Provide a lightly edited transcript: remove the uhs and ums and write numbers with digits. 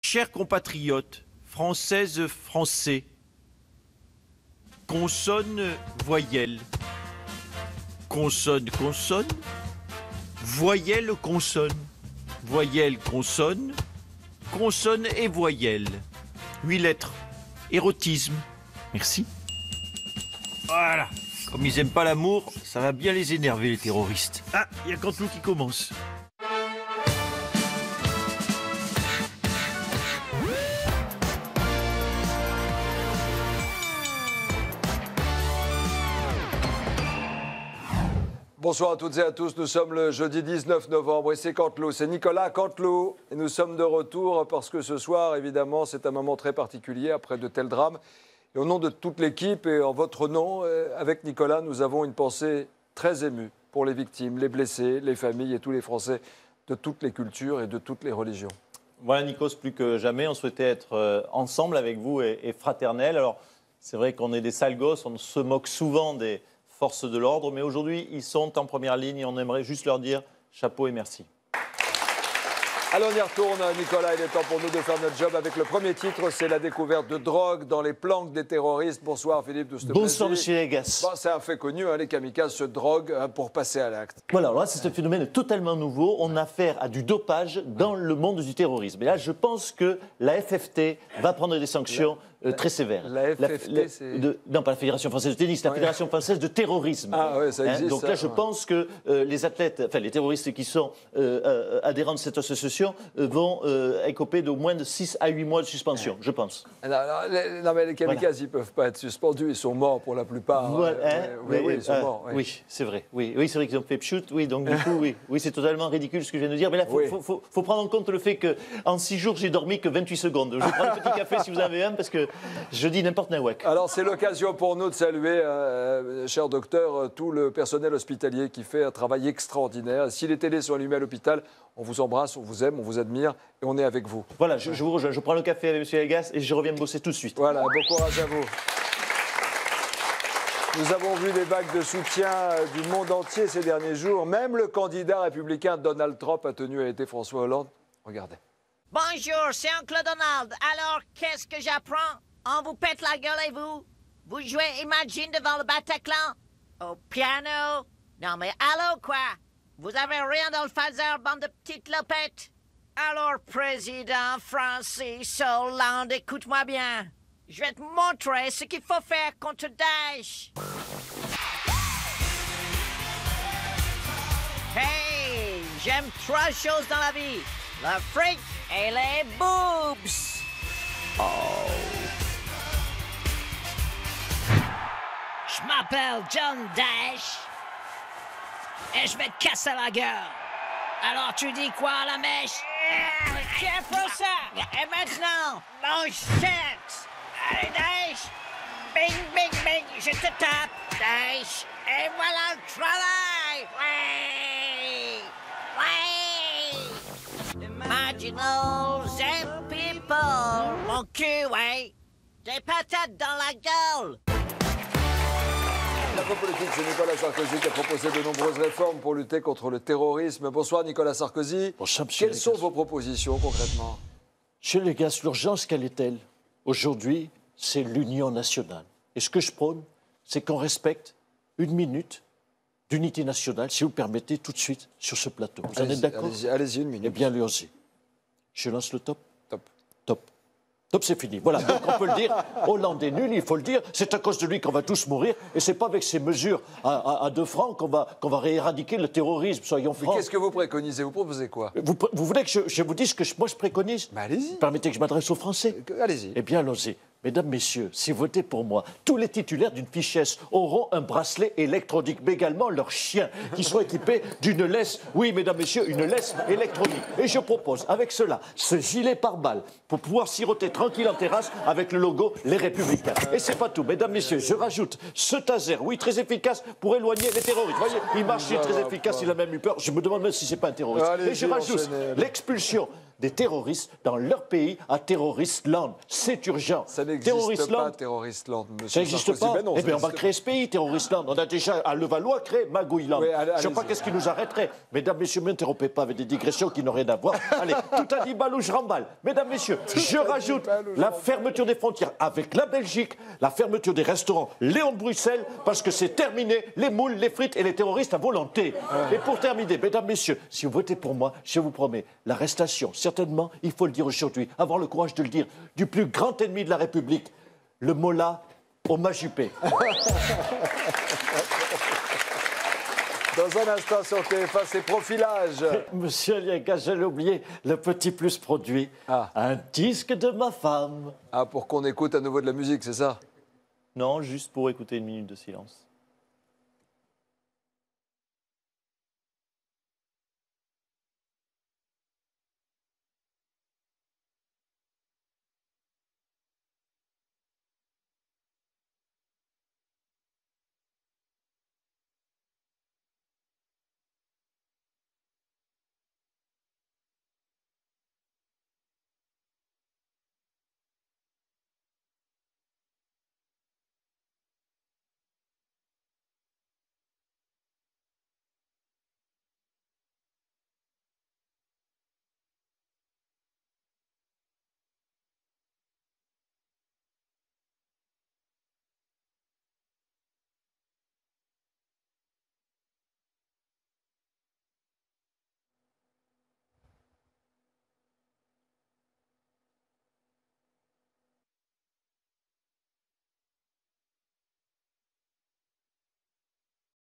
Chers compatriotes, françaises, français, consonne, voyelle, consonne, consonne, voyelle, consonne, voyelle, consonne, consonne et voyelle. 8 lettres. Érotisme. Merci. Voilà. Comme ils aiment pas l'amour, ça va bien les énerver, les terroristes. Ah, il y a Canteloup qui commence. Bonsoir à toutes et à tous, nous sommes le jeudi 19 novembre et c'est Canteloup, c'est Nicolas Canteloup. Et nous sommes de retour parce que ce soir, évidemment, c'est un moment très particulier après de tels drames. Et au nom de toute l'équipe et en votre nom, avec Nicolas, nous avons une pensée très émue pour les victimes, les blessés, les familles et tous les Français de toutes les cultures et de toutes les religions. Voilà Nikos, plus que jamais, on souhaitait être ensemble avec vous et fraternels. Alors, c'est vrai qu'on est des sales gosses, on se moque souvent des forces de l'ordre, mais aujourd'hui, ils sont en première ligne et on aimerait juste leur dire chapeau et merci. Alors on y retourne, Nicolas, il est temps pour nous de faire notre job avec le premier titre, c'est la découverte de drogue dans les planques des terroristes. Bonsoir Philippe de Stephensi. Bonsoir Monsieur Légas. Bon, c'est un fait connu, les kamikazes se droguent pour passer à l'acte. Voilà, alors là c'est un phénomène totalement nouveau, on a affaire à du dopage dans le monde du terrorisme. Et là je pense que la FFT va prendre des sanctions très sévères. La FFT, c'est... Non, pas la Fédération Française de Tennis, la Fédération Française de Terrorisme. Ah ouais, ça existe. Donc là je pense que les athlètes, enfin les terroristes qui sont adhérents de cette association vont écoper d'au moins de 6 à 8 mois de suspension, je pense. Non, mais les kamikazes, ils ne peuvent pas être suspendus, ils sont morts pour la plupart. Oui, ils sont morts. Oui, c'est vrai. Oui, c'est vrai qu'ils ont fait pchut, oui, donc du coup, oui, c'est totalement ridicule ce que je viens de dire. Mais là, il faut prendre en compte le fait qu'en 6 jours, j'ai dormi que 28 secondes. Je prends un petit café si vous en avez un, parce que je dis n'importe quoi. Alors, c'est l'occasion pour nous de saluer, cher docteur, tout le personnel hospitalier qui fait un travail extraordinaire. Si les télés sont allumées à l'hôpital, on vous embrasse, on vous aime, on vous admire et on est avec vous. Voilà, je vous rejoins. Je prends le café avec M. Légas et je reviens me bosser tout de suite. Voilà, bon courage à vous. Nous avons vu des vagues de soutien du monde entier ces derniers jours. Même le candidat républicain Donald Trump a tenu à été François Hollande. Regardez. Bonjour, c'est Oncle Donald. Alors, qu'est-ce que j'apprends? On vous pète la gueule et vous? Vous jouez Imagine devant le Bataclan? Au piano? Non mais allô quoi? Vous avez rien dans le phaser, bande de petites lopettes? Alors, président Francis Hollande, écoute-moi bien. Je vais te montrer ce qu'il faut faire contre Daesh. Hey, j'aime 3 choses dans la vie. Le fric et les boobs. Je m'appelle John Daesh. Et je vais te casser la gueule. Alors tu dis quoi à la mèche? Tiens pour ça. Et maintenant, manchette. Allez Daesh. Bing, bing, bing. Je te tape, Daesh. Et voilà le travail. Ouais. Ouais. Marginals and people. Mon cul, ouais. Des patates dans la gueule. La politique, c'est Nicolas Sarkozy qui a proposé de nombreuses réformes pour lutter contre le terrorisme. Bonsoir Nicolas Sarkozy. Bonsoir, Quelles sont vos propositions concrètement? Monsieur Légas, l'urgence, quelle est-elle? Aujourd'hui, c'est l'union nationale. Et ce que je prône, c'est qu'on respecte 1 minute d'unité nationale, si vous permettez, tout de suite, sur ce plateau. Vous en êtes d'accord? Allez-y, 1 minute. Eh bien, allez-y. Je lance le top. Top. Top. Top, c'est fini. Voilà, donc on peut le dire. Hollande est nul, il faut le dire. C'est à cause de lui qu'on va tous mourir. Et c'est pas avec ces mesures à 2 francs qu'on va éradiquer le terrorisme, soyons francs. Mais qu'est-ce que vous préconisez? Vous proposez quoi? Vous voulez que je vous dise ce que moi je préconise? Allez-y. Permettez que je m'adresse aux Français. Allez-y. Eh bien, allons-y. Mesdames, Messieurs, si vous votez pour moi, tous les titulaires d'une fichesse auront un bracelet électronique, mais également leurs chiens, qui seront équipés d'une laisse, oui, Mesdames, Messieurs, une laisse électronique. Et je propose, avec cela, ce gilet pare-balles, pour pouvoir siroter tranquille en terrasse avec le logo Les Républicains. Et c'est pas tout, Mesdames, Messieurs, je rajoute ce taser, oui, très efficace pour éloigner les terroristes. Vous voyez, il marche, il est très efficace, il a même eu peur. Je me demande même si c'est pas un terroriste. Et je rajoute l'expulsion des terroristes dans leur pays à Terroristland. C'est urgent. Ça n'existe Terroristland, pas, Terroristland, monsieur ça n'existe Sarkozy. pas. Ben non, Eh ça bien, on va n'existe créer ce pays, Terroristland. On a déjà à Levallois créé Magouilland. Oui, Je ne sais pas allez-y. qu'est-ce qui nous arrêterait. Mesdames, messieurs, ne m'interrompez pas avec des digressions qui n'ont rien à voir. Allez, tout à 10 balles ou je remballe. Mesdames, messieurs, je rajoute balles ou je la remballe. fermeture des frontières avec la Belgique, la fermeture des restaurants Léon de Bruxelles, parce que c'est terminé, les moules, les frites et les terroristes à volonté. Et pour terminer, mesdames, messieurs, si vous votez pour moi, je vous promets, l'arrestation, certainement, il faut le dire aujourd'hui, avoir le courage de le dire, du plus grand ennemi de la République, le Mollah Omar Juppé. Dans un instant sur TF1, c'est Profilage. Monsieur Aliaga, j'allais oublier le petit plus produit. Ah. Un disque de ma femme. Ah, pour qu'on écoute à nouveau de la musique, c'est ça? Non, juste pour écouter une minute de silence.